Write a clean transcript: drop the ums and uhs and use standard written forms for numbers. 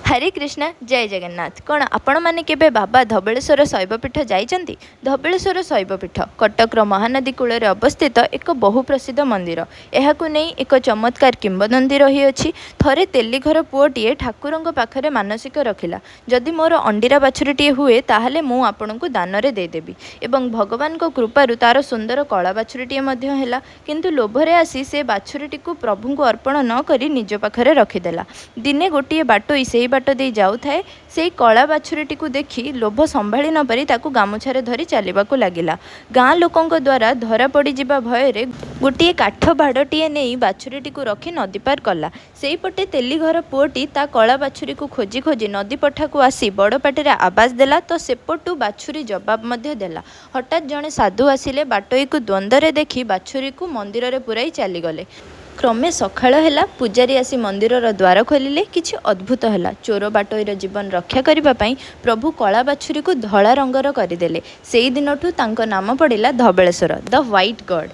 हरे कृष्ण जय जगन्नाथ। कौन आपण मैंने केबे बाबा धबलेश्वर शैवपीठ जाइछंती? धबलेश्वर शैवपीठ कटकर महानदी कूल अवस्थित एक बहु प्रसिद्ध मंदिर। यहाकू नहीं एक चमत्कार किंवदंती रही अछि। थरे तेलीघर पुओटीए ठाकुरंक पाखरे मानसिक रखिला, जदि मोर अंडीरा बाछुरीटीए हुए ताहले मु आपणको दानरे देदेबी। एवं भगवान को कृपारु तार सुंदर कला बाछुरीटीए मध्य हेला, किंतु लोभरे आसी से बाछुरीटीकू प्रभुंको अर्पण न करी निज पाखरे रखिदेला। दिने गोटे बाटोई से बाट दे जाउथाए, से कला बाछुरीटीकू देखि लोभ संभाली न पारि ताकू गामुछारे धरी चलिबाकू लागिला। गाँ लोकंक द्वारा धरा पड़ी जिबा भयरे गोटे काठ बाड़टीए नहीं बाछुरीटीकू रखी नदी पार कला। सेहीपटे तेलीघर पुओटी ता कला बाछुरीकू खोजी खोजी नदी पठाकू आसी बड़ पाटिरे आवाज देला, तो सेपटू बाछुरी जवाब मध्य देला। हठात जणे साधु आसिले, बाटोईकू द्वंद्वरे देखि बाछुरीकू मंदिर रे पुराई चलीगले। क्रमे सकाळ ହେଲା, ପୂଜାରୀ ଆସି ମନ୍ଦିରର ଦ୍ୱାର ଖୋଲିଲେ। କିଛି ଅଦ୍ଭୁତ ହେଲା। ଚୋର ବାଟୋଇର ଜୀବନ ରକ୍ଷା କରିବା ପାଇଁ ପ୍ରଭୁ କଳା ବାଛୁରୀକୁ ଧଳା ରଙ୍ଗର କରିଦେଲେ। ସେଇ ଦିନଠୁ ତାଙ୍କ ନାମ ପଡ଼ିଲା ଧବଳେଶ୍ୱର, ଦ ହ୍ୱାଇଟ୍ ଗଡ୍।